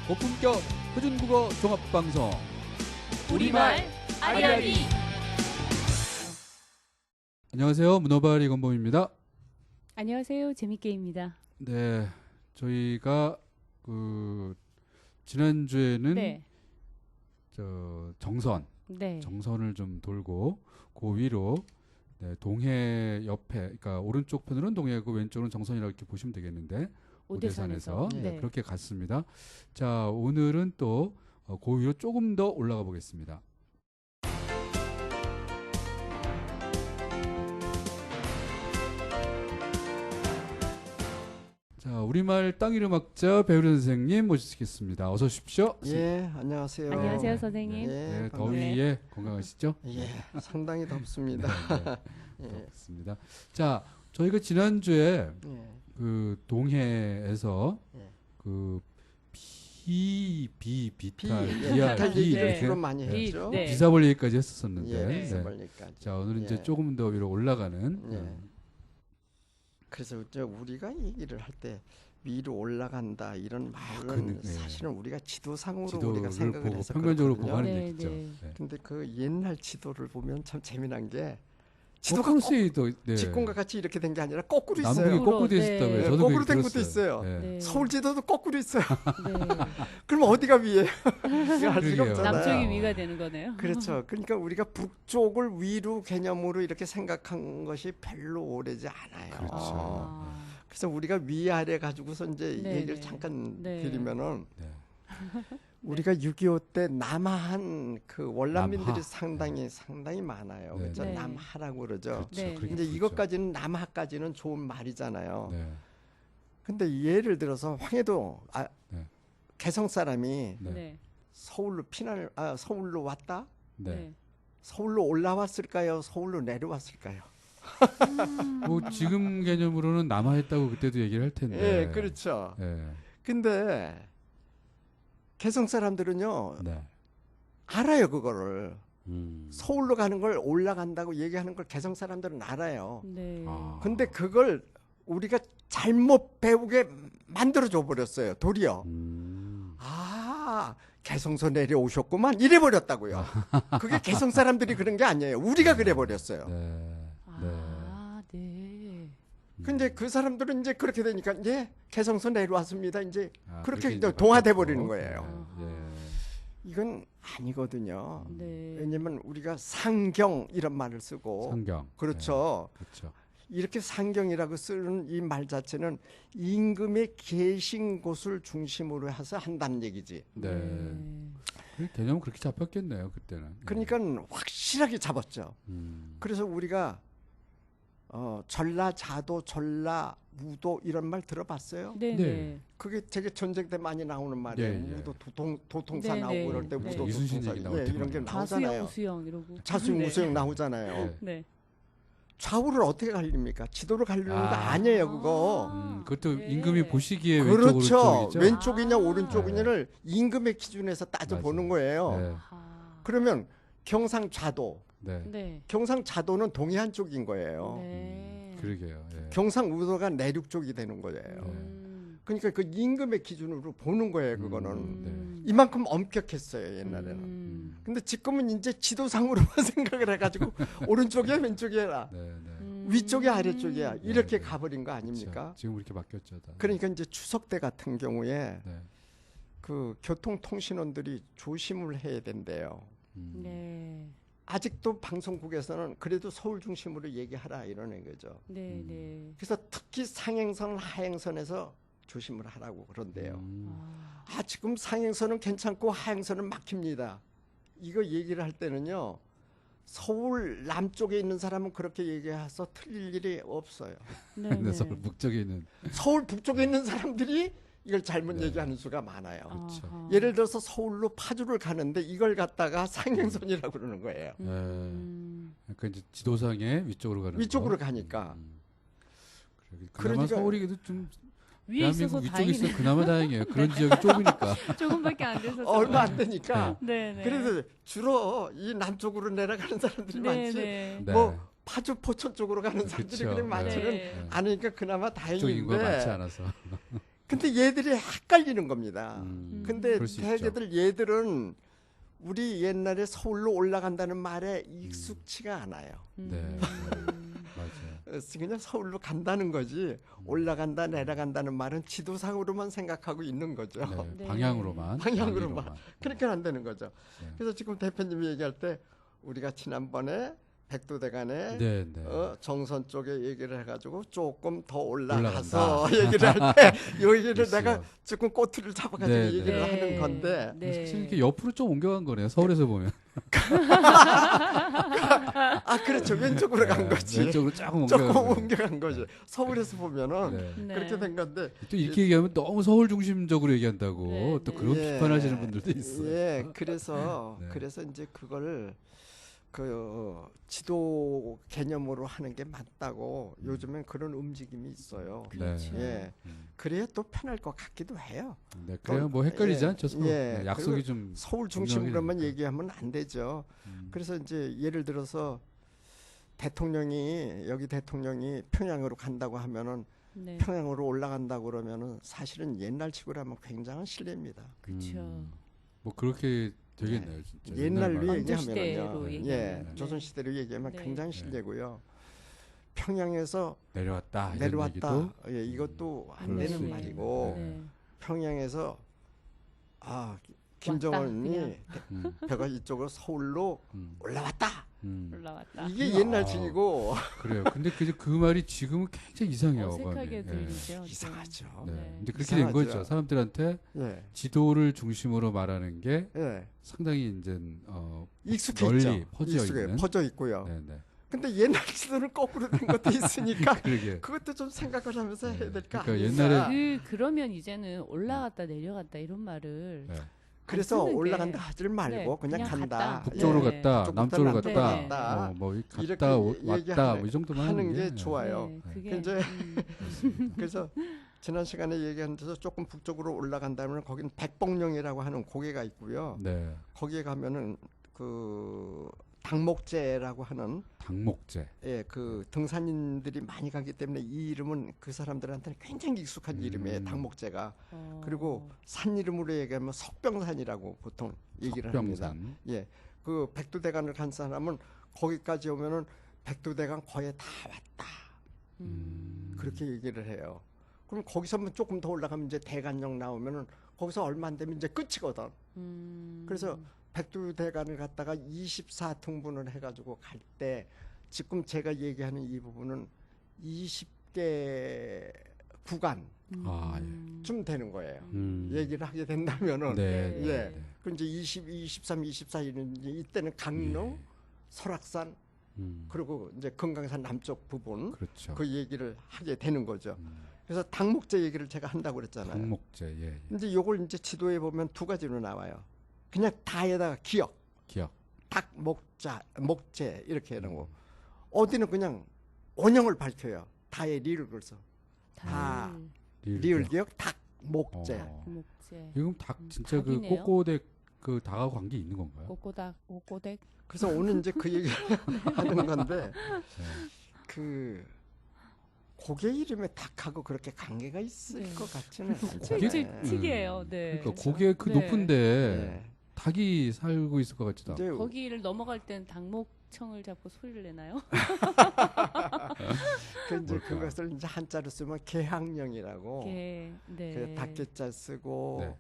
고품격 표준국어 종합방송 우리말 아리아리. 안녕하세요. 문어발이 권범입니다. 안녕하세요. 재밌게입니다. 네, 저희가 지난주에는 네. 정선, 네. 정선을 좀 돌고 그 위로 동해 옆에, 그러니까 오른쪽 편으로는 동해고 왼쪽은 정선이라고 이렇게 보시면 되겠는데 오대산에서 네. 그렇게 갔습니다. 자, 오늘은 또 그 위로 조금 더 올라가 보겠습니다. 자, 우리말 땅 이름 학자 배우려 선생님 모시겠습니다. 어서 오십시오. 예, 안녕하세요. 안녕하세요, 선생님. 네, 반갑습니다. 더위에 건강하시죠? 예, 상당히 덥습니다. 예, 덥습니다. 자, 저희가 지난주에 예, 그 동해에서 예. 그 비탈, 비탈 비 얘기를 네. 주로 많이 비, 했죠. 네. 비사벌 얘기까지 했었었는데, 예, 네. 비사벌리까지. 자, 오늘은 이제 예. 조금 더 위로 올라가는 예. 그래서 우리가 얘기를 할 때 위로 올라간다 이런 말은 네. 사실은 우리가 지도상으로 지도를 우리가 생각을 보고 해서 평면적으로 그렇거든요. 보고 하는 네, 얘기죠. 네. 네. 근데 그 옛날 지도를 보면 참 재미난 게 지도가 거꾸로도 네. 직공과 같이 이렇게 된 게 아니라 거꾸로 남북이 있어요. 거꾸로 돼 네. 있다고요. 네, 저도 거꾸로 그렇게 된 것도 들었어요. 있어요. 네. 네. 서울 지도도 거꾸로 있어요. 네. 그럼 어디가 위에요? 이거 알 수가 그러게요. 없잖아요. 남쪽이 위가 되는 거네요. 그렇죠. 그러니까 우리가 북쪽을 위로 개념으로 이렇게 생각한 것이 별로 오래지 않아요. 그렇죠. 아. 그래서 우리가 위아래 가지고서 이제 네, 얘기를 네. 잠깐 네. 드리면은 네. 우리가 6.25 때 남한 그 원란민들이 남하. 상당히 많아요. 네. 그렇죠. 네. 남하라고 그러죠. 그렇죠. 네. 그렇게 근데 부르죠. 이것까지는 남하까지는 좋은 말이잖아요. 네. 근데 예를 들어서 황해도 네. 개성 사람이 네. 네. 서울로 왔다? 네. 서울로 올라왔을까요? 서울로 내려왔을까요? 뭐 지금 개념으로는 남하했다고 그때도 얘기를 할 텐데. 예, 그렇죠. 네. 근데 개성 사람들은요 네. 알아요 그거를. 음. 서울로 가는 걸 올라간다고 얘기하는 걸 개성 사람들은 알아요. 네. 아. 근데 그걸 우리가 잘못 배우게 만들어 줘 버렸어요. 도리어. 아, 개성서 내려오셨구만 이래 버렸다고요. 그게 개성 사람들이 그런 게 아니에요. 우리가 그래 버렸어요. 네. 아, 네. 근데 그 사람들은 이제 그렇게 되니까 이제 개성서 내려왔습니다. 이제 아, 그렇게 이제 동화돼 바뀌었고. 버리는 거예요. 네. 네. 이건 아니거든요. 네. 왜냐면 우리가 상경 이런 말을 쓰고 상경. 그렇죠. 네. 그렇죠. 이렇게 상경이라고 쓰는 이 말 자체는 임금의 계신 곳을 중심으로 해서 한다는 얘기지. 네. 그 개념은 그렇게 잡혔겠네요, 그때는. 그러니까 확실하게 잡았죠. 그래서 우리가 전라자도, 전라무도 이런 말 들어봤어요? 네. 네. 네. 그게 되게 전쟁 때 많이 나오는 말이에요. 네, 네. 우도 도통사 네, 나오고 네. 그럴 때 네. 우도 이순신 도통사 얘기 나올 때 이런 게 말이에요. 나오잖아요. 자수영, 우수영 이러고. 자수영, 네. 우수영 나오잖아요. 네. 네. 좌우를 어떻게 갈립니까? 지도를 가리는 거 아. 아니에요, 그거. 그것도 네. 임금이 보시기에 왼쪽 그렇죠. 오른쪽이죠. 왼쪽이냐 아. 오른쪽이냐를 임금의 기준에서 따져 맞아요. 보는 거예요. 네. 아하. 그러면 경상좌도, 네. 네. 경상좌도는 동해안 쪽인 거예요. 네. 그러게요. 예. 경상우도가 내륙 쪽이 되는 거예요. 그러니까 그 임금의 기준으로 보는 거예요, 그거는. 음. 이만큼 엄격했어요, 옛날에는. 음. 근데 지금은 이제 지도상으로만 생각을 해가지고 오른쪽이야 왼쪽이야 네, 네. 위쪽이야 아래쪽이야 이렇게 네. 가버린 거 아닙니까? 그렇죠. 지금 그렇게 바뀌었죠. 다. 그러니까 이제 추석 때 같은 경우에 네. 그 교통통신원들이 조심을 해야 된대요. 네. 아직도 방송국에서는 그래도 서울 중심으로 얘기하라 이러는 거죠. 네. 네. 그래서 특히 상행선, 하행선에서 조심을 하라고 그런대요. 아. 아, 지금 상행선은 괜찮고 하행선은 막힙니다. 이거 얘기를 할 때는요. 서울 남쪽에 있는 사람은 그렇게 얘기해서 틀릴 일이 없어요. 네. 근데 서울 북쪽에 있는 서울 북쪽에 있는 사람들이 이걸 잘못 네. 얘기하는 수가 많아요. 그렇죠. 아하. 예를 들어서 서울로 파주를 가는데 이걸 갖다가 상행선이라고 그러는 거예요. 그러니까 이제 지도상에 위쪽으로 가는 위쪽으로 거. 가니까. 그나마 그러니까- 서울이 그래도 좀 위에 있어서 대한민국 위쪽에 다행이네. 있어 그나마 다행이에요. 그런 지역이 좁으니까. 조금밖에 안 돼서. 얼마 안 되니까. 네. 네. 그래서 주로 이 남쪽으로 내려가는 사람들이 많지. 네. 네. 뭐 파주 포천 쪽으로 가는 사람들이 그쵸. 그렇게 많지는 네. 않으니까 그나마 그쪽 인구가 많지 다행인데 않아서. 근데 얘들이 헷갈리는 겁니다. 근데 그럴 수 있죠. 대개들 얘들은 우리 옛날에 서울로 올라간다는 말에 익숙치가 않아요. 네. 맞아요. 그래서 그냥 서울로 간다는 거지 올라간다 내려간다는 말은 지도상으로만 생각하고 있는 거죠. 네. 네. 방향으로만. 방향으로만. 단위로만. 그렇게 안 되는 거죠. 네. 그래서 지금 대표님이 얘기할 때 우리가 지난번에 백두대간에 네, 네. 정선 쪽에 얘기를 해가지고 조금 더 올라가서 올라간다. 얘기를 할 때 이 얘기를 글쎄요. 내가 조금 꼬투리를 잡아가지고 네, 얘기를 네. 하는 건데 네. 사실 이렇게 옆으로 좀 옮겨간 거네요. 서울에서 보면. 아 그렇죠 왼쪽으로 간 네, 거지 왼쪽으로 조금 옮겨간 조금 거예요. 옮겨간 거지 서울에서 보면은 네. 네. 그렇게 된 건데 또 이렇게 얘기하면 너무 서울 중심적으로 얘기한다고 네, 또 네. 그런 예, 비판하시는 분들도 있어요. 예, 그래서 네. 그래서 이제 그걸 그 지도 개념으로 하는 게 맞다고 요즘엔 그런 움직임이 있어요. 그렇죠. 예, 음. 그래야 또 편할 것 같기도 해요. 네, 그래야 뭐 헷갈리지 예, 않죠. 서로. 예, 네, 약속이 좀 서울 분명히 중심으로만 되니까. 얘기하면 안 되죠. 음. 그래서 이제 예를 들어서 여기 대통령이 평양으로 간다고 하면은 네. 평양으로 올라간다고 그러면은 사실은 옛날 치고로 하면 굉장한 실례입니다. 그렇죠. 뭐 그렇게 되겠네요, 진짜. 옛날로 말로. 왕조시대로 얘기하면은요. 얘기하면. 예, 네. 조선시대로 얘기하면 네. 굉장히 네. 실례고요. 평양에서 내려왔다. 이런 내려왔다. 얘기도 예, 이것도 안 그럴 수 되는 있죠. 말이고 네. 평양에서 김정은이 그냥. 음, 배가 이쪽으로 서울로 음, 올라왔다. 올라왔다. 이게 아. 옛날 식이고 그래요. 근데 그 말이 지금은 굉장히 이상해요. 어색하게 어감이. 들리죠. 좀. 이상하죠. 네. 네. 근데 그렇게 된 이상하죠. 거죠. 사람들한테 예, 지도를 중심으로 말하는 게 예. 상당히 이제 익숙해 널리 있죠. 퍼져 익숙해요. 있는. 퍼져 있고요. 네, 네. 근데 옛날 지도는 거꾸로 된 것도 있으니까 그러게. 그것도 좀 생각을 하면서 해야 될 거 그러니까 아닌가. 그러면 이제는 올라갔다 내려갔다 이런 말을 네. 그래서 쓰는 게- 올라간다 하질 말고 네, 그냥 그냥 간다. 갔다. 북쪽으로 네. 갔다, 북쪽부터 남쪽으로 남쪽으로 갔다, 갔다. 뭐 이렇게 갔다 왔다 얘기하는- 뭐 이 정도만 하는 게 네. 좋아요. 네, 그게 이제 음, 그래서 지난 시간에 얘기한 데서 조금 북쪽으로 올라간다면 거기는 백봉령이라고 하는 고개가 있고요. 네. 거기에 가면은 그 당목제라고 하는 당목제. 그 등산인들이 많이 가기 때문에 이 이름은 그 사람들한테는 굉장히 익숙한 이름이에요. 당목제가. 어, 그리고 산 이름으로 얘기하면 석병산이라고 보통 얘기를 합니다. 석병산. 예, 그 백두대간을 간 사람은 거기까지 오면은 백두대간 거의 다 왔다. 그렇게 얘기를 해요. 그럼 거기서 조금 더 올라가면 이제 대간령 나오면은 거기서 얼마 안 되면 이제 끝이거든. 그래서 백두대간을 갔다가 24등분을 해가지고 갈 때 지금 제가 얘기하는 이 부분은 20개 구간쯤 아, 예. 되는 거예요. 음. 얘기를 하게 된다면은 네. 네. 네. 예. 네. 그 이제 22, 23, 24일은 이때는 강릉, 예. 설악산 음. 그리고 이제 금강산 남쪽 부분 그렇죠. 그 얘기를 하게 되는 거죠. 음. 그래서 당목제 얘기를 제가 한다고 그랬잖아요. 당목제. 예. 예. 근데 요걸 이제 지도에 보면 두 가지로 나와요. 그냥 다에다가 기억, 기억. 닭, 목제 이렇게 해놓고 어디는 그냥 원형을 밝혀요. 다의 리을 걸서 다 리을 기억, 닭, 목제. 목재 지금 닭 진짜 그 닭이네요. 꼬꼬댁 그 닭하고 관계 있는 건가요? 꼬꼬닥 꼬꼬댁 그래서 오늘 이제 그 얘기를 하는 건데 네. 그 고개 이름에 닭하고 그렇게 관계가 있을 네. 것 같지는 고개? 않잖아요. 특이해요. 네. 그러니까 고개 그 네. 높은데 네. 닭이 살고 있을 것 같지도 않고. 이제 거기를 넘어갈 땐 당목청을 잡고 소리를 내나요? 그 이제 뭘까? 그것을 이제 한자로 쓰면 개항령이라고 네. 그 닭개자 쓰고 네.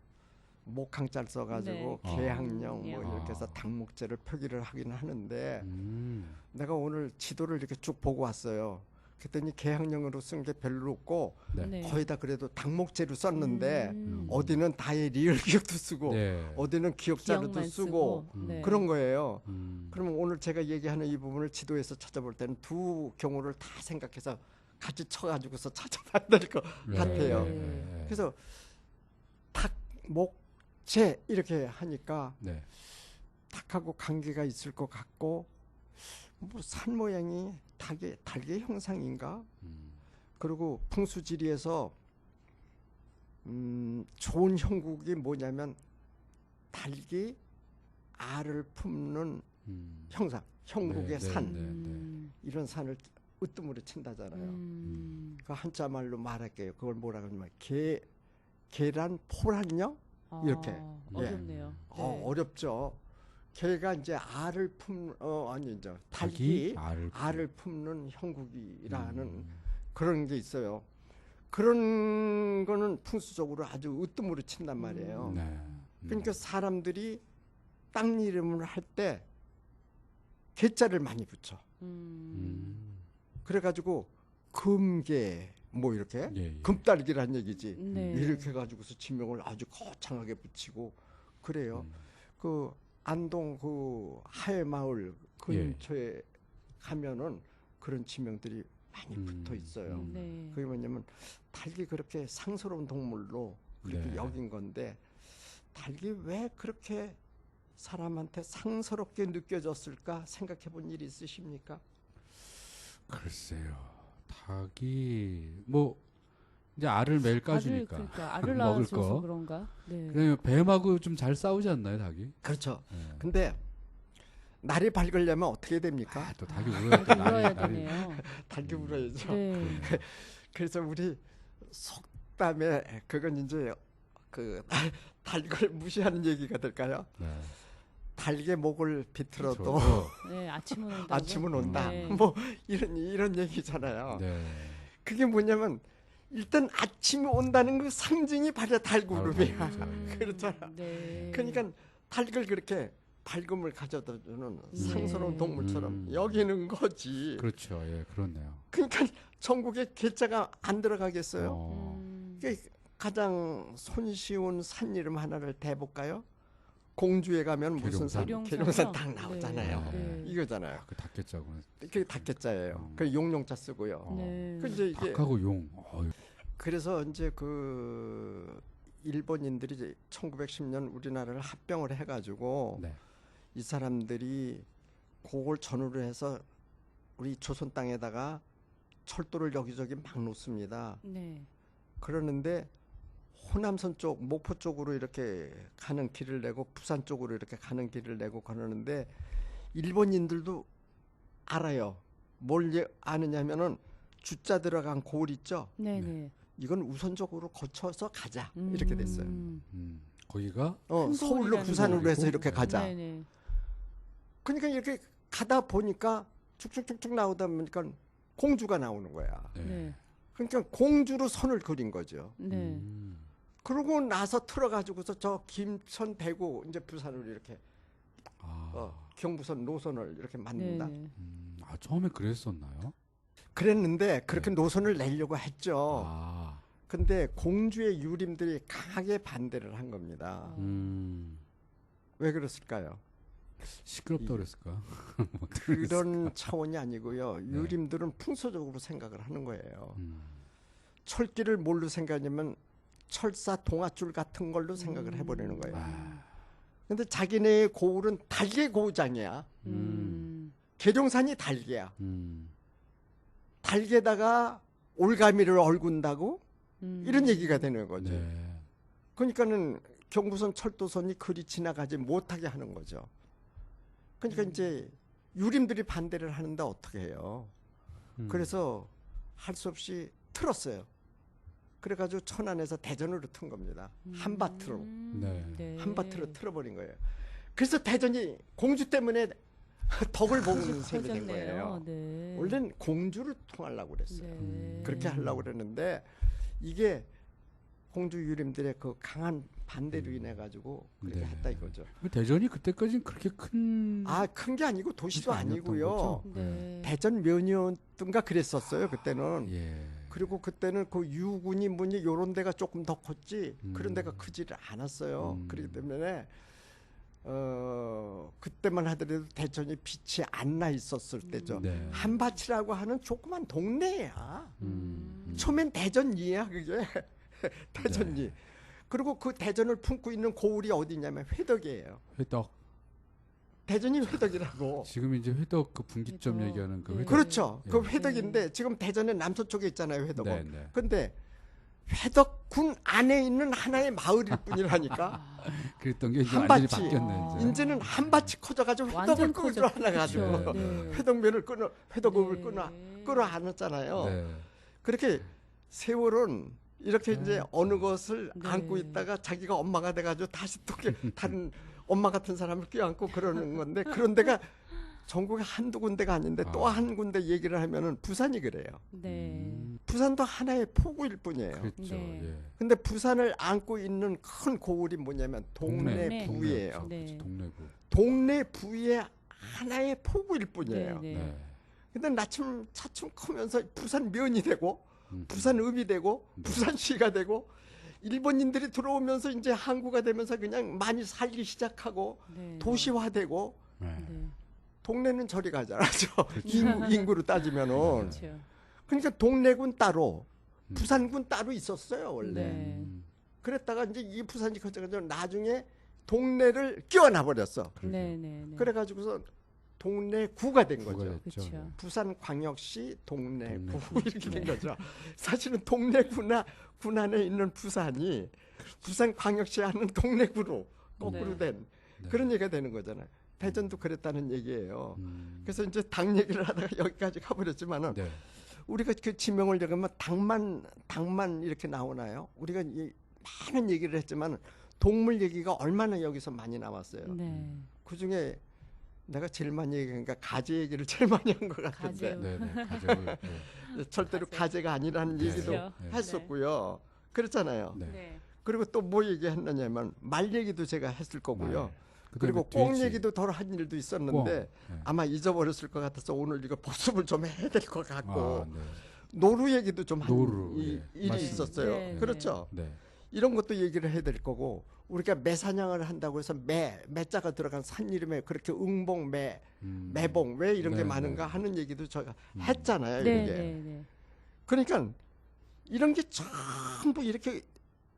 목항자 써가지고 네. 개항령 뭐 아. 이렇게 해서 당목제를 표기를 하긴 하는데 음. 내가 오늘 지도를 이렇게 쭉 보고 왔어요. 그랬더니 개항령으로 쓴 게 별로 없고 네. 거의 다 그래도 당목제로 썼는데 음. 어디는 다의 리을 기억도 쓰고 네. 어디는 기억자료도 기억만 쓰고 네. 그런 거예요. 음. 그러면 오늘 제가 얘기하는 이 부분을 지도에서 찾아볼 때는 두 경우를 다 생각해서 같이 쳐가지고서 찾아봐야 될 것 같아요. 네. 그래서 닭, 목, 재 이렇게 하니까 네. 닭하고 관계가 있을 것 같고 뭐 산 모양이 달개 형상인가? 음. 그리고 풍수지리에서 좋은 형국이 뭐냐면 달기 알을 품는 형상, 형국의 네, 산 네. 이런 산을 으뜸으로 친다잖아요. 그 한자 말로 말할게요. 그걸 뭐라 그러냐면 계란 포란령 이렇게. 어렵네요. 네. 어렵죠. 걔가 이제 알을 아니 이제 닭이 알을 품는 형국이라는 그런 게 있어요. 그런 거는 풍수적으로 아주 으뜸으로 친단 말이에요. 네. 그러니까 사람들이 땅 이름을 할 때 개자를 많이 붙여. 그래가지고 금계 뭐 이렇게 예, 예. 금딸기란 얘기지. 네. 이렇게 가지고서 지명을 아주 거창하게 붙이고 그래요. 그 안동 그 하회마을 근처에 가면은 그런 지명들이 많이 붙어 있어요. 네. 그게 뭐냐면 닭이 그렇게 상스러운 동물로 그렇게 네. 여긴 건데 닭이 왜 그렇게 사람한테 상스럽게 느껴졌을까 생각해 본 일이 있으십니까? 글쎄요. 닭이 뭐 이제 알을 매일 까주니까 그러니까 알을 먹을 낳아줘서 거. 그런가? 네. 그다음에 뱀하고 좀 잘 싸우지 않나요, 닭이? 그렇죠. 네. 근데 날이 밝으려면 어떻게 됩니까? 또 닭이 울어야 또 울어야 날이 되네요. 닭이 울어야죠. 네. 그래서 우리 속담에 그건 이제 그 닭을 무시하는 얘기가 될까요? 네. 닭의 목을 비틀어도 네, 아침은 온다. 아침은 온다. 네. 뭐 이런 얘기잖아요. 네. 그게 뭐냐면 일단 아침이 온다는 그 상징이 바로 달구름이야. 그렇잖아. 네. 그러니까 닭을 그렇게 밝음을 가져다 주는 상스러운 동물처럼 음. 여기는 거지. 그렇죠. 예, 그렇네요. 그러니까 전국에 개자가 안 들어가겠어요? 어. 가장 손쉬운 산 이름 하나를 대볼까요? 공주에 가면 무슨 산? 계룡산이요? 계룡산 딱 나오잖아요. 네. 이거잖아요. 그 닭개자고는. 그게 닭개자예요. 그 용용자 쓰고요. 네. 그 이제 이게 닭하고 용. 그래서 이제 그 일본인들이 이제 1910년 우리나라를 합병을 해가지고 네. 이 사람들이 그걸 전후로 해서 우리 조선 땅에다가 철도를 여기저기 막 놓습니다. 네. 그러는데 호남선 쪽, 목포 쪽으로 이렇게 가는 길을 내고 부산 쪽으로 이렇게 가는 길을 내고 그러는데 일본인들도 알아요. 뭘 아느냐면은 주자 들어간 고을 있죠. 네, 네. 이건 우선적으로 거쳐서 가자 이렇게 됐어요. 거기가 큰 서울로 고을이라는 부산으로 거고. 해서 이렇게 가자. 네, 네. 그러니까 이렇게 가다 보니까 쭉쭉쭉쭉 나오다 보니까 공주가 나오는 거야. 네. 네. 그러니까 공주로 선을 그린 거죠. 네. 그러고 나서 틀어가지고서 저 김천 대구 이제 부산으로 이렇게 아, 경부선 노선을 이렇게 만든다. 네. 아 처음에 그랬었나요? 그랬는데 그렇게 노선을 내려고 했죠. 아, 근데 공주의 유림들이 강하게 반대를 한 겁니다. 왜 그랬을까요? 시끄럽다 그랬을까? 뭐 그런 차원이 아니고요. 유림들은 풍수적으로 생각을 하는 거예요. 철길을 뭘로 생각하냐면 철사 동아줄 같은 걸로 생각을 해버리는 거예요. 근데 자기네의 고을은 달개 고장이야. 계룡산이 달개야. 달개다가 올가미를 얽은다고 이런 얘기가 되는 거죠. 네. 그러니까는 경부선 철도선이 그리 지나가지 못하게 하는 거죠. 그러니까 이제 유림들이 반대를 하는데 어떻게 해요? 그래서 할 수 없이 틀었어요. 그래가지고 천안에서 대전으로 튼 겁니다. 한밭으로. 네. 한밭으로 틀어버린 거예요. 그래서 대전이 공주 때문에 덕을 보는 셈이 된 거예요. 네. 원래는 공주를 통하려고 그랬어요. 네. 그렇게 하려고 그랬는데 이게 공주 유림들의 그 강한 반대로 인해 가지고 그렇게 네. 했다 이거죠. 대전이 그때까지는 그렇게 큰 큰 게 아니고 도시도 아니었던 아니고요. 거죠? 네. 대전 면이었던가 그랬었어요 그때는. 예. 그리고 그때는 그 유군이 뭐니 요런 데가 조금 더 컸지 그런 데가 크지를 않았어요. 그렇기 때문에 그때만 하더라도 대전이 빛이 안 나 있었을 때죠. 네. 한밭이라고 하는 조그만 동네야. 음. 처음엔 대전이야 그게. 대전이. 네. 그리고 그 대전을 품고 있는 고을이 어디냐면 회덕이에요. 회덕. 대전이 회덕이라고. 지금 이제 회덕 그 분기점 회덕. 얘기하는 그 네. 회덕. 그렇죠. 그 예. 회덕인데 지금 대전의 남서쪽에 있잖아요. 회덕은. 네, 네. 근데 회덕군 안에 있는 하나의 마을일 뿐이라니까. 그랬던 게 이제 한밭이. 완전히 바뀌었네 이제. 이제는 한밭이 커져가지고 완전 회덕을 끌어 안아가지고 그렇죠. 네. 회덕면을 끌어 회덕읍을 네. 끌어 안았잖아요. 네. 그렇게 세월은 이렇게 이제 아, 어느 것을 네. 안고 있다가 자기가 엄마가 돼가지고 다시 또 다른 엄마 같은 사람을 껴안고 그러는 건데 그런 데가 전국에 한두 군데가 아닌데 또 아. 한 군데 얘기를 하면은 부산이 그래요. 네. 부산도 하나의 포구일 뿐이에요. 그렇죠. 네. 예. 근데 부산을 안고 있는 큰 고을이 뭐냐면 동네 동네. 부예요. 네. 그렇죠. 동래구. 동네 부의 하나의 포구일 뿐이에요. 네. 네. 근데 차츰 크면서 부산 면이 되고 음. 부산읍이 되고 네. 부산시가 되고 일본인들이 들어오면서 이제 항구가 되면서 그냥 많이 살기 시작하고 네. 도시화되고 네. 네. 동네는 저리 가잖아죠. 인구로 따지면은. 그렇죠. 그러니까 동래군 따로 음. 부산군 따로 있었어요 원래. 네. 그랬다가 이제 이 부산이 커져가지고 나중에 동네를 끼워놔 버렸어. 네. 네. 네. 그래가지고서 동래구가 된 구가 거죠. 됐죠. 그렇죠. 부산광역시 동래구 동래구. 이렇게 된 네. 거죠. 사실은 동래구나 군안에 있는 부산이 부산광역시에 하는 동래구로 거꾸로 네. 된 네. 그런 얘기가 되는 거잖아요. 대전도 그랬다는 얘기예요. 음. 그래서 이제 당 얘기를 하다가 여기까지 가버렸지만은 네. 우리가 그 지명을 적으면 당만 이렇게 나오나요? 우리가 많은 얘기를 했지만 동물 얘기가 얼마나 여기서 많이 나왔어요. 네. 그 중에 내가 제일 많이 얘기하니까 가재 얘기를 제일 많이 한 것 같은데 가재요. 네. 네. 가재를. 네. 절대로 가재. 가재가 아니라는 네. 얘기도 그렇죠. 네. 했었고요. 그랬잖아요. 네. 네. 그리고 또 뭐 얘기했느냐면 말 얘기도 제가 했을 거고요. 말. 그리고 그다음에 꽁 돼지. 얘기도 덜 한 일도 꽁. 있었는데 네. 아마 잊어버렸을 것 같아서 오늘 이거 복습을 좀 해야 될 것 같고 아, 네. 노루 얘기도 좀 한 노루, 예. 일이 맞습니다. 있었어요. 네, 네. 그렇죠. 네. 이런 것도 얘기를 해야 될 거고 우리가 매사냥을 한다고 해서 매자가 들어간 산 이름에 그렇게 응봉 매봉 왜 이런 게 네, 많은가 네. 하는 얘기도 제가 했잖아요. 네. 이게. 네. 네. 그러니까 이런 게 전부 이렇게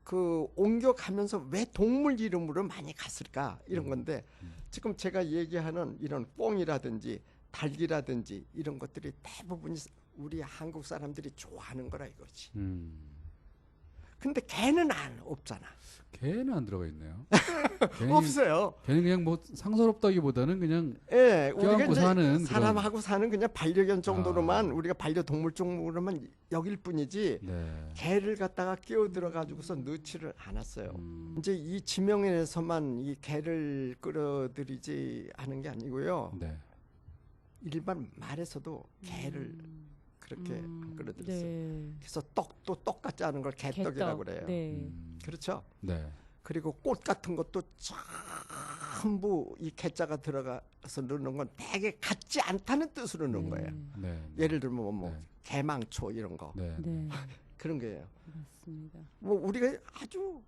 그 옮겨가면서 왜 동물 이름으로 많이 갔을까 이런 건데 지금 제가 얘기하는 이런 꽁이라든지 닭이라든지 이런 것들이 대부분이 우리 한국 사람들이 좋아하는 거라 이거지. 근데 개는 없잖아. 개는 안 들어가 있네요. 개는, 없어요. 개는 그냥 뭐 상스럽다기보다는 그냥 예, 우리가 껴안고 이제 사는 그런- 사람하고 사는 그냥 반려견 정도로만 아. 우리가 반려동물 정도로만 여길 뿐이지 네. 개를 갖다가 끼어들어 가지고서 넣지를 않았어요. 이제 이 지명에서만 이 개를 끌어들이지 않은 게 아니고요. 네. 일반 말에서도 개를 그렇게 안 끌어들였어요. 네. 그래서 떡도 똑같지 않은 걸 개떡이라고 그래요. 네. 그렇죠? 네. 그리고 꽃 같은 것도 전부 이 개자가 들어가서 넣는 건 되게 같지 않다는 뜻으로 넣은 거예요. 네. 예를 들면 뭐 네. 개망초 이런 거 네. 네. 그런 거예요. 맞습니다. 뭐 우리가 아주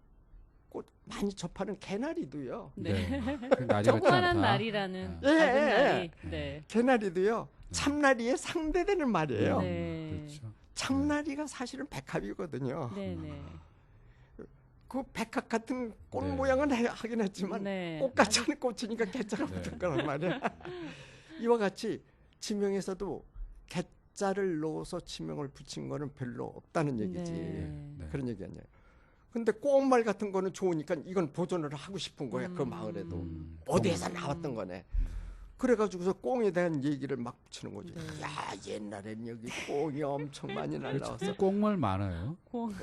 꽃 많이 접하는 개나리도요. 네. 그 날이 같지 조그만한 않다. 날이라는 아. 예, 작은 예, 날이. 네. 개나리도요. 참나리에 상대되는 말이에요. 네. 그렇죠. 참나리가 사실은 백합이거든요. 네. 네. 그 백합 같은 꽃 네. 모양은 하긴 했지만 네. 꽃같지 않은 꽃이니까 개자가 네. 붙은 거란 말이야. 이와 같이 지명에서도 개자를 넣어서 지명을 붙인 거는 별로 없다는 얘기지. 네. 네. 그런 얘기 아니에요. 근데 꽁말 같은 거는 좋으니까 이건 보존을 하고 싶은 거야. 그 마을에도. 어디에서 나왔던 거네. 그래가지고서 꽁에 대한 얘기를 막 붙이는 거지. 네. 야 옛날엔 여기 꽁이 엄청 많이 날라왔어. 꽁말 많아요. 꽁.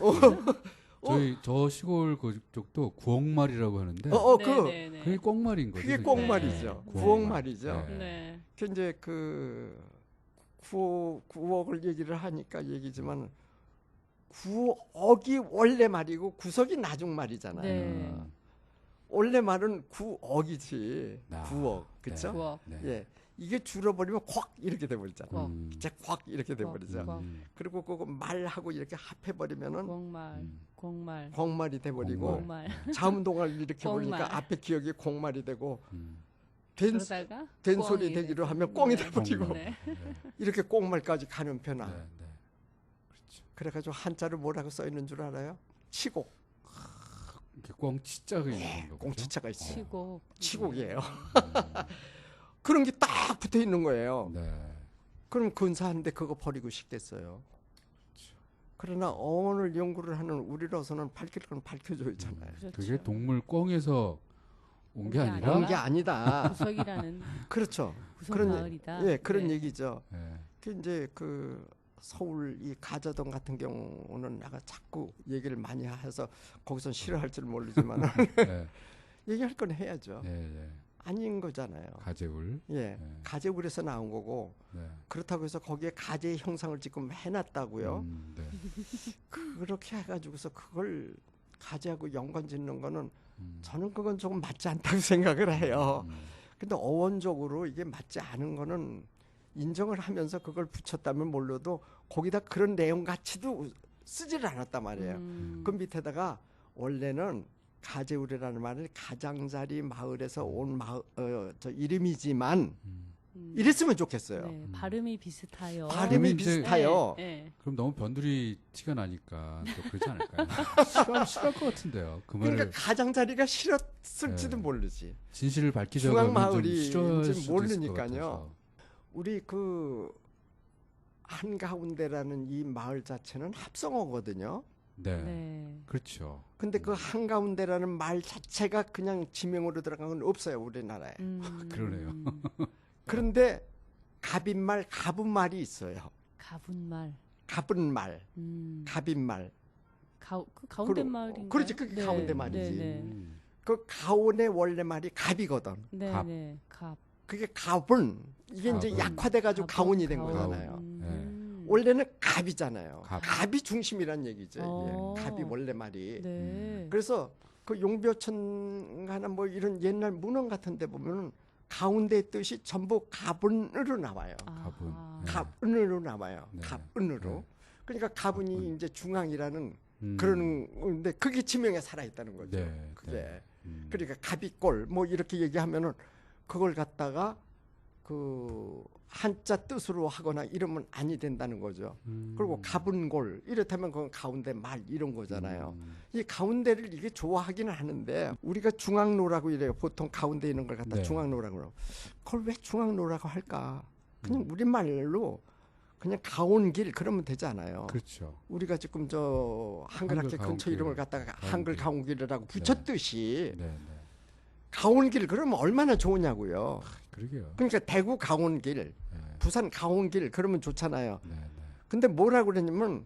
저희 저 시골 그쪽도 구억말이라고 하는데 네, 네, 그게 꽁말인 거죠. 그게 그러니까. 꽁말이죠. 네. 구억말이죠. 네. 네. 그 이제 그 구억을 얘기를 하니까 얘기지만 구억이 원래 말이고 구석이 나중 말이잖아요. 네. 원래 말은 구억이지. 아, 구억, 그렇죠? 구억. 네. 예, 이게 줄어버리면 콱 이렇게 돼버리잖아. 구억. 진짜 콱 이렇게 돼버리죠. 구억. 그리고 그거 말하고 이렇게 합해버리면 공말. 공말. 공말이 돼버리고 공말. 자음동을 이렇게 공말. 보니까 앞에 기억이 공말이 되고 음. 그러다가 된 소리 꽁이 되기로 돼서. 하면 꽁이 네. 돼버리고 네. 이렇게 꽁말까지 가는 편아. 네. 네. 그렇죠. 그래가지고 한자를 뭐라고 써 있는 줄 알아요? 치곡. 이렇게 꽁치자가 있는 거. 꽁치자가 있어요. 치고. 치곡이에요. 그런 게 딱 붙어 있는 거예요. 네. 그럼 근사한데 그거 버리고 싶겠어요. 그러나 어원을 연구를 하는 우리로서는 밝힐 건 밝혀줘야잖아요. 그렇죠. 그게 동물 꽁에서 온 게 온 게 아니라 그런 게 아니다. 구석이라는 그렇죠. 구석 그런 마을이다. 예, 그런 네. 얘기죠. 네. 그 이제 그 서울 이 가저동 같은 경우는 내가 자꾸 얘기를 많이 해서 거기선 싫어할 줄 모르지만 네. 얘기할 건 해야죠. 예, 예. 아닌 거잖아요. 가재울. 예, 가재울에서 나온 거고 네. 그렇다고 해서 거기에 가재의 형상을 지금 해놨다고요. 네. 그렇게 해가지고서 그걸 가재하고 연관 짓는 거는 음. 저는 그건 조금 맞지 않다고 생각을 해요. 근데 어원적으로 이게 맞지 않은 거는 인정을 하면서 그걸 붙였다면 몰라도 거기다 그런 내용 가치도 쓰지를 않았단 말이에요. 그 밑에다가 원래는 가재울이라는 말은 가장자리 마을에서 온 저 이름이지만 이랬으면 좋겠어요. 네, 발음이 비슷하여. 발음이 그러면 이제- 비슷해요. 네, 그럼 너무 변두리 티가 나니까 또 그렇지 않을까요? 싫어할 것 같은데요. 그 말을 그러니까 가장자리가 싫었을지도 네. 모르지. 진실을 밝히자고 하면 좀 중앙마을이 싫어할 이제 수도 있을 것 모르니까요. 같아서. 우리 그 한가운데라는 이 마을 자체는 합성어거든요. 네. 네. 그렇죠. 근데 그 한가운데라는 말 자체가 그냥 지명으로 들어간 건 없어요, 우리나라에. 그러네요. 그런데 갑인말, 가분말이 있어요. 가분말. 가분말, 갑인말. 그 가운데 그러- 말인가요? 그렇지, 그게 가운데 말이지. 네, 그 가온의 원래 말이 갑이거든. 네, 갑. 네, 갑. 그게 갑은 이게 이제 갑은. 약화돼가지고 가온이 된 가온. 거잖아요. 음. 원래는 갑이잖아요. 갑. 갑이 중심이란 얘기죠. 어. 예. 갑이 원래 말이. 네. 그래서 그 용벼천가나 뭐 이런 옛날 문헌 같은 데 보면은 가운데의 뜻이 전부 갑은으로 나와요. 가분. 아하. 네. 갑은으로 나와요. 네. 갑은으로. 네. 그러니까 가분이 가분. 이제 중앙이라는 음. 그런 건데 그게 지명에 살아 있다는 거죠. 네, 그게. 네. 그러니까 갑이꼴 뭐 이렇게 얘기하면은 그걸 갖다가 그 한자 뜻으로 하거나 이러면 아니 된다는 거죠. 그리고 가분골 이렇다면 그건 가운데 말 이런 거잖아요. 이 가운데를 이게 좋아하기는 하는데 우리가 중앙로라고 이래요. 보통 가운데 있는 걸 갖다 네. 중앙로라고 그래요. 그걸 왜 중앙로라고 할까? 그냥 우리말로 그냥 가온길 그러면 되잖아요. 그렇죠. 우리가 지금 저 한글학교 한글 근처 가온길, 이름을 갖다가 가온길. 한글 가온길이라고 붙였듯이 네, 네. 가온길 그러면 얼마나 좋으냐고요. 그러게요. 그러니까 대구 가온길, 네, 부산 가온길 그러면 좋잖아요. 네, 네. 근데 뭐라고 그랬냐면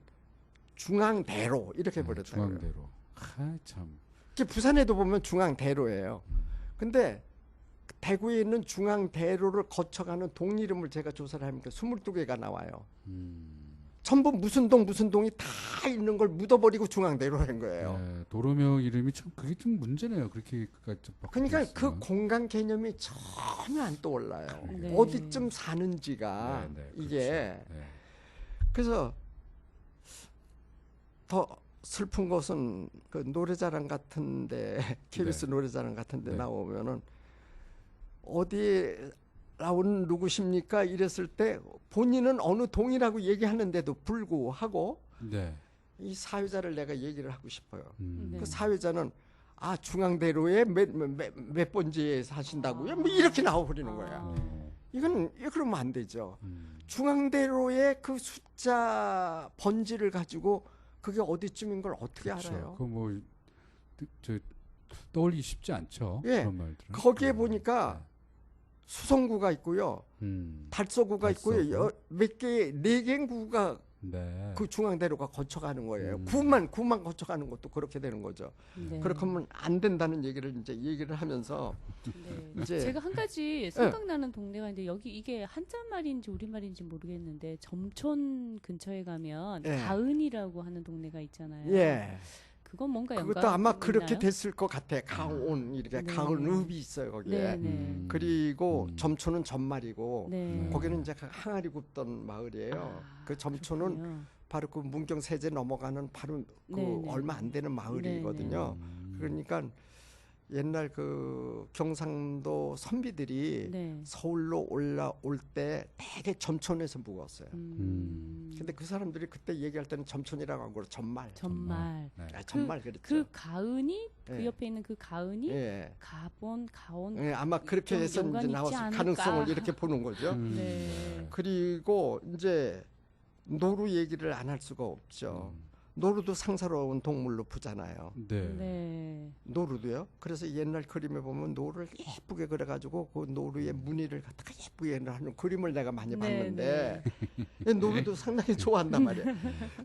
중앙대로 이렇게 네, 해버렸다고요. 중앙대로. 아, 참. 부산에도 보면 중앙대로예요. 근데 대구에 있는 중앙대로를 거쳐가는 동 이름을 제가 조사를 하니까 22개가 나와요. 전부 무슨 동이 다 있는 걸 묻어버리고 중앙대로 한 거예요. 네, 도로명 이름이 참 그게 좀 문제네요. 그렇게 그러니까 그 공간 개념이 전혀 안 떠올라요. 네. 어디쯤 사는지가 네, 네, 이게 그렇죠. 네. 그래서 더 슬픈 것은 그 노래자랑 같은데 KBS 네. 노래자랑 같은데 네. 나오면은 어디에 나온 누구십니까 이랬을 때 본인은 어느 동이라고 얘기하는데도 불구하고 네. 이 사회자를 내가 얘기를 하고 싶어요. 네. 그 사회자는 아 중앙대로에 몇 번지에 사신다고요? 뭐 이렇게 나와버리는 거야. 어. 이건 그러면 안 되죠. 음. 중앙대로의 그 숫자 번지를 가지고 그게 어디쯤인 걸 어떻게 그렇죠. 알아요? 그뭐 저 떠올리기 쉽지 않죠. 예. 그런 말들은. 거기에 네. 보니까 수성구가 있고요, 달서구가 있고요, 달서구. 몇 개, 4개 구가 네. 그 중앙대로가 거쳐가는 거예요. 음. 구만 거쳐가는 것도 그렇게 되는 거죠. 네. 그렇게 하면 안 된다는 얘기를 이제 얘기를 하면서 네. 이제 제가 한 가지 생각나는 동네가 있는데 여기 이게 한자말인지 우리말인지 모르겠는데 점촌 근처에 가면 예. 가은이라고 하는 동네가 있잖아요. 예, 그건 뭔가 그것도 연관이 아마 그렇게 있나요? 됐을 것 같아. 가온 이렇게 네. 가온읍이 있어요 거기에. 네, 네. 그리고 점촌은 전말이고 네. 거기는 이제 항아리 굽던 마을이에요. 아, 그 점촌은 그렇군요. 바로 그 문경 세제 넘어가는 바로 그 네네. 얼마 안 되는 마을이거든요. 그러니까 옛날 그 경상도 선비들이 네. 서울로 올라올 때 되게 점촌에서 묵었어요. 근데 그 사람들이 그때 얘기할 때는 점촌이라고 한 거로 전말. 전말. 네. 전말 그랬죠. 그 가은이 그 예. 옆에 있는 그 가은이 예. 가본 가온. 예, 아마 그렇게 좀 해서 연관이 이제 있지 나왔을 않을까. 가능성을 이렇게 보는 거죠. 네. 그리고 이제 노루 얘기를 안 할 수가 없죠. 노루도 상사로운 동물로 보잖아요. 네. 네. 노루도요. 그래서 옛날 그림에 보면 노루를 예쁘게 그려가지고 그 노루의 무늬를 갖다가 예쁘게 하는 그림을 내가 많이 봤는데 노루도 상당히 좋아한단 말이에요.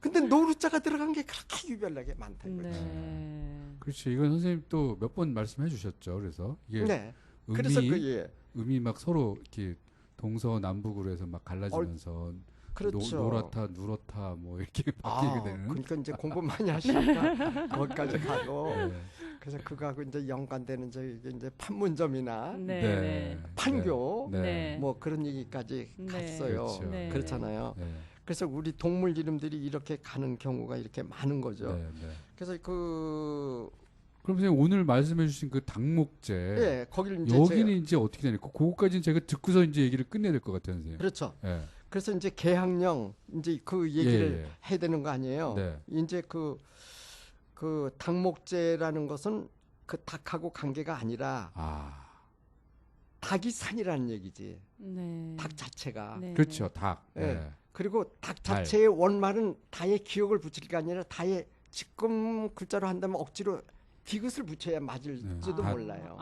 근데 노루자가 들어간 게 그렇게 유별나게 많다 이거죠. 네. 그렇죠. 이건 선생님 또 몇 번 말씀해 주셨죠. 그래서 이게 네. 그래서 음이 막 서로 이렇게 동서남북으로 해서 막 갈라지면서 그렇죠. 노랗다, 누렇다 뭐 이렇게 바뀌게 되는. 그러니까 이제 공부 많이 하시니까 거기까지 가고 네. 그래서 그거하고 이제 연관되는 이게 이제 판문점이나 네. 판교 네. 네. 뭐 그런 얘기까지 네. 갔어요. 그렇죠. 네. 그렇잖아요. 네. 그래서 우리 동물 이름들이 이렇게 가는 경우가 이렇게 많은 거죠. 네. 네. 그래서 그럼 선생님 오늘 말씀해 주신 그 닭목재 예, 거기를 이제 여기는 이제 어떻게 되니까 그거까지는 제가 듣고서 이제 얘기를 끝내야 될 것 같아요, 선생님. 그렇죠. 예. 그래서 이제 개항령 이제 그 얘기를 예, 예. 해야 되는 거 아니에요. 네. 이제 그 닭목재라는 것은 그 닭하고 관계가 아니라 닭이 산이라는 얘기지. 네. 닭 자체가. 네. 그렇죠, 닭. 예. 네. 그리고 닭 자체의 원말은 다의 기억을 붙일 게 아니라 다의 지금 글자로 한다면 억지로 디귿을 붙여야 맞을지도 네. 몰라요.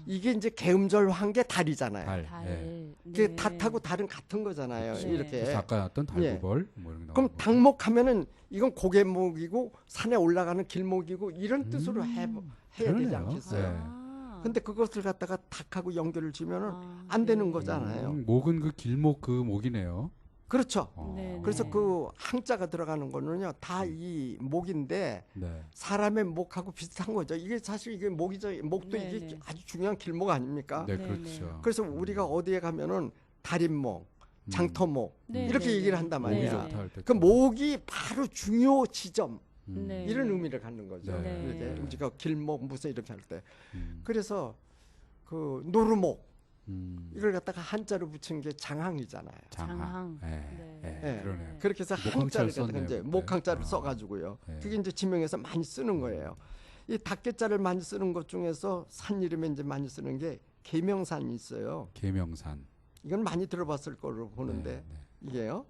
이게 이제 개음절한 게 달이잖아요. 달. 달. 예. 이게 네. 닭하고 달은 같은 거잖아요. 네. 이렇게. 그래서 아까 나왔던 달구벌 뭐 이런 게 그럼 나오는 닭목하면은 이건 고개목이고 산에 올라가는 길목이고 이런 뜻으로 해야 되지 그러네요. 않겠어요? 아. 근데 그것을 갖다가 닭하고 연결을 지면은 안 되는 거잖아요. 목은 그 길목 그 목이네요. 그렇죠. 네, 그래서 네. 그 항자가 들어가는 거는요 다 이 목인데 네. 사람의 목하고 비슷한 거죠. 이게 사실 이게 목이죠. 목도 네, 이게 네. 아주 중요한 길목 아닙니까? 네, 네, 그렇죠. 그래서 우리가 어디에 가면은 달인목, 장터목 네, 이렇게 네, 얘기를 네. 한단 목이 네. 말이에요. 좋다 할 때. 그 목이 바로 중요 지점 네. 이런 의미를 갖는 거죠. 네. 이렇게 우리가 길목 무슨 이렇게 할 때. 음. 그래서 그 노루목 이걸 음. 갖다가 한자로 붙인 게 장항이잖아요. 장항. 예. 네. 예. 그러네요. 그렇게 해서 목항자를 한자를 갖다가 썼네요, 이제 그때. 목항자를 아. 써가지고요. 네. 그게 이제 지명에서 많이 쓰는 거예요. 이 닭개자를 많이 쓰는 것 중에서 산 이름에 이제 많이 쓰는 게 계명산이 있어요. 계명산. 이건 많이 들어봤을 거로 보는데 네, 네. 이게요.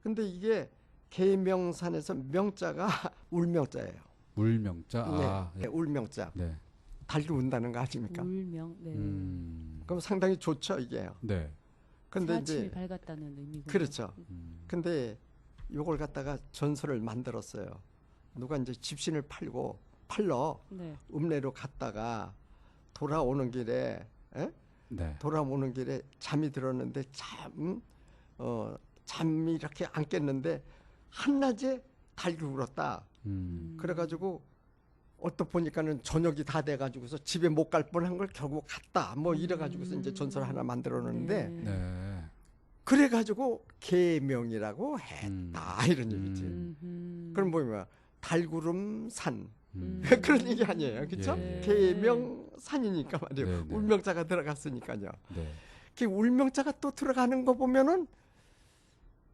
근데 이게 계명산에서 명자가 울명자예요. 물명자. 네, 아, 네, 울명자. 네. 달기 운다는 거 아십니까? 울명. 네. 그럼 상당히 좋죠 이게요. 네. 근데 아침이 이제 밝았다는 의미가. 그렇죠. 근데 요걸 갖다가 전설을 만들었어요. 누가 이제 집신을 팔러 네. 읍내로 갔다가 돌아오는 길에 네. 돌아오는 길에 잠이 들었는데 잠이 이렇게 안 깼는데 한낮에 닭이 울었다. 그래가지고 어떠 보니까는 저녁이 다 돼가지고서 집에 못 갈 뻔한 걸 결국 갔다. 뭐 이래가지고서 이제 전설 하나 만들었는데 네. 네. 그래가지고 계명이라고 했다 이런 얘기지. 그럼 뭐냐 달구름 산 그런 얘기 아니에요, 그렇죠? 예, 예. 계명 산이니까 말이에요. 네, 네. 울명자가 들어갔으니까요. 네. 그 울명자가 또 들어가는 거 보면은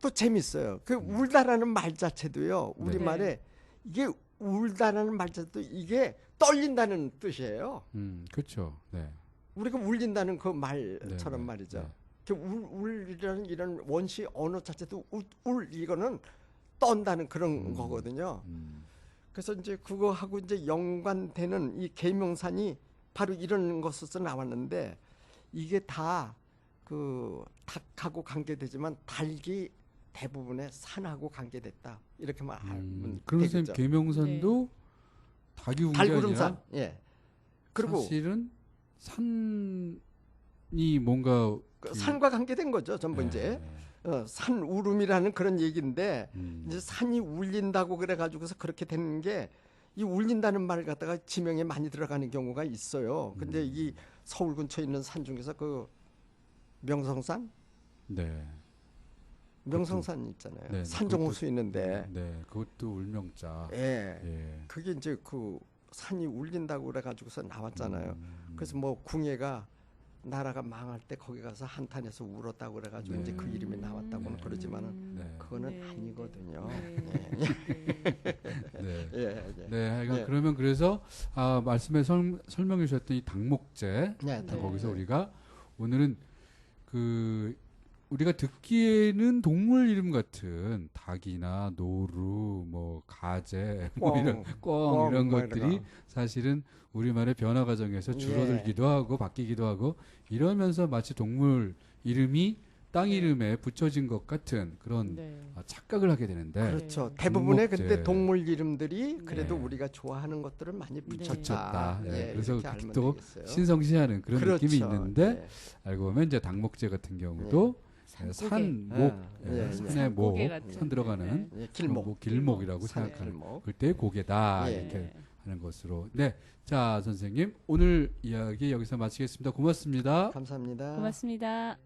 또 재밌어요. 그 울다라는 말 자체도요. 우리 네. 말에 이게 울다라는 말 자체도 이게 떨린다는 뜻이에요. 그렇죠. 네. 우리가 울린다는 그 말처럼 네, 네, 말이죠. 네. 그 울이라는 이런 원시 언어 자체도 울 이거는 떤다는 그런 거거든요. 그래서 이제 그거하고 이제 연관되는 이 계명산이 바로 이런 것에서 나왔는데 이게 다 그 닭하고 관계되지만 닭이 대부분의 산하고 관계됐다 이렇게 말하면 그럼 되겠죠. 선생님 계명산도 닭이 운게 달구름산. 아니라 예. 그리고 사실은 산이 뭔가 그 산과 관계된 거죠. 전부 이제 산 울음이라는 그런 얘기인데 이제 산이 울린다고 그래가지고서 그렇게 되는 게 이 울린다는 말 갖다가 지명에 많이 들어가는 경우가 있어요. 근데 이 서울 근처에 있는 산 중에서 그 명성산, 네. 명성산 있잖아요. 네, 산정호수 있는데, 네, 그것도 울명자. 예, 예. 그게 이제 그 산이 울린다고 그래가지고서 나왔잖아요. 그래서 뭐 궁예가 나라가 망할 때 거기 가서 한탄해서 울었다고 그래가지고 네. 이제 그 이름이 나왔다고는 그러지만은 네. 그거는 네, 아니거든요. 네. 네. 예, 예. 네, 하여간 예. 그러면 그래서 말씀에 설명해 주셨던 이 닭목재 네, 네. 거기서 우리가 오늘은 그 우리가 듣기에는 동물 이름 같은 닭이나 노루, 뭐 가재, 뭐 이런 꿩 이런 뭐 것들이 사실은 우리말의 변화 과정에서 줄어들기도 하고 바뀌기도 하고 이러면서 마치 동물 이름이 땅 이름에 붙여진 것 같은 그런 네. 착각을 하게 되는데 그렇죠. 네. 대부분의 중목재. 근데 동물 이름들이 그래도 네. 우리가 좋아하는 것들을 많이 붙였다. 붙였다. 네. 예, 그래서 이렇게 알면 또 되겠어요. 신성시하는 그런 그렇죠. 느낌이 있는데 네. 알고 보면 이제 닭목재 같은 경우도 산고개. 산목, 예, 산의 목, 산고개 같은, 산 들어가는 예, 길목. 뭐 길목이라고 산 생각하는 길목. 그때의 고개다 예. 이렇게 하는 것으로. 네, 자 선생님 오늘 이야기 여기서 마치겠습니다. 고맙습니다. 감사합니다. 고맙습니다.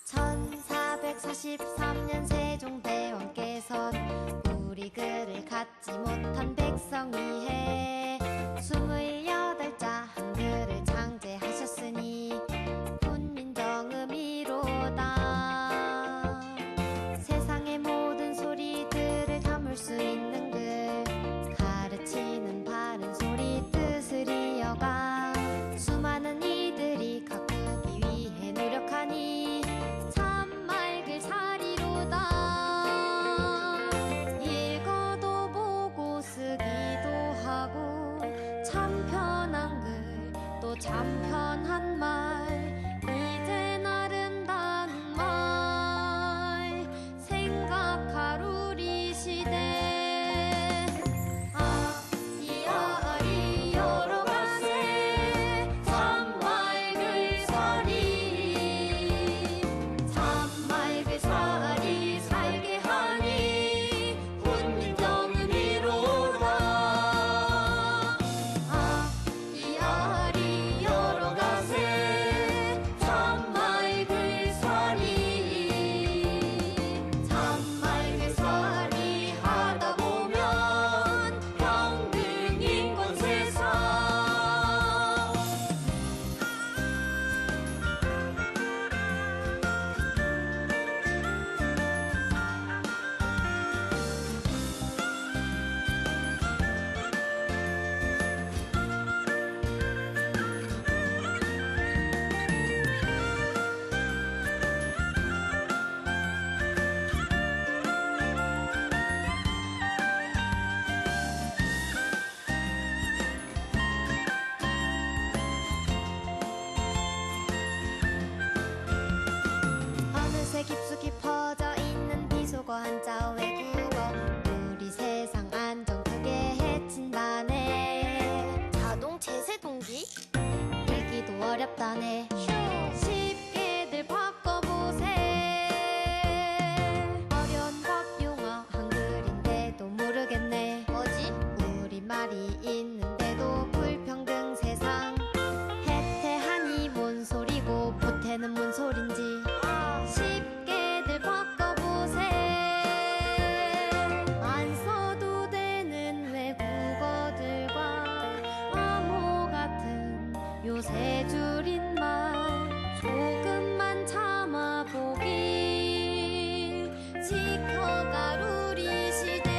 (1443년) 세종대왕께서 우리 글을 갖지 못한 백성 위해 28자 한글을 창제하셨으니 훈민정음이로다. 세상의 모든 소리들을 담을 수 있는 글, 가르치는 바른 소리 뜻을 이어가 수많은 이들이 가꾸기 위해 노력하니 참 맑을 사리로다. 읽어도 보고 쓰기도 하고 참 편한 글 또 참 편한 말 이젠 아름다운 말 생각할 우리 시대. 아이아리 여러 가세 참 맑을 사리 참 맑을 사리 살게 하니 훈민정음이로다. 아이아리 여러 가세 참 맑을 사리 참 맑을 사리 하다 보면 평등 인권 세상. 어느새 깊숙이 퍼져 있는 비속어 한자 외국어 우리 세상 안정 크게 해친다네. 자동 제세 동기 읽기도 어렵다네. 쉽게들 바꿔보세. 어려운 법용어 한글인데도 모르겠네. 뭐지? 우리말이 있는데도 불평등 세상. 해태하니 뭔 소리고 보태는 뭔 소린지 쉽게들 바꿔보세. 안 써도 되는 외국어들과 암호 같은 요새 줄임말 조금만 참아보길 지켜갈 우리 시대.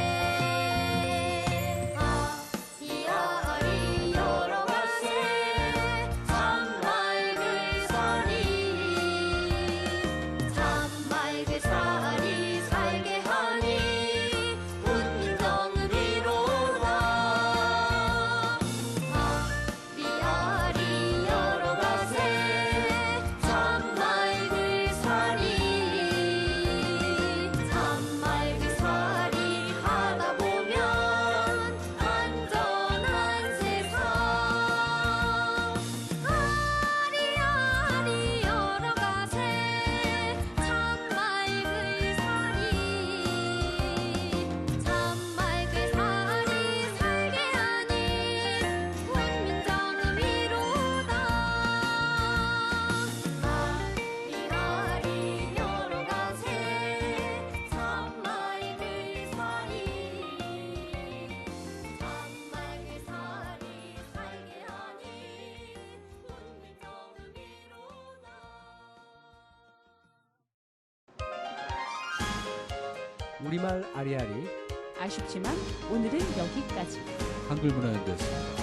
아이아리 여러 가세 참 맑을 사리 참 맑을 사리 살게 하니 훈민정음이로다. 아리아리 여러 가세 참 맑을 사리 참 맑을 사리 하다 보면 안전한 세상. 아리아리 여러 가세 참 맑을 사리 참 맑을 사리 살게 하니 훈민정음이로다. 아리아리 여러 가세 참 맑을 사리 참 맑을 사리 살게 하니 훈민정음이로다. 우리말 아리아리 아쉽지만 오늘은 여기까지. 한글문화연대였습니다.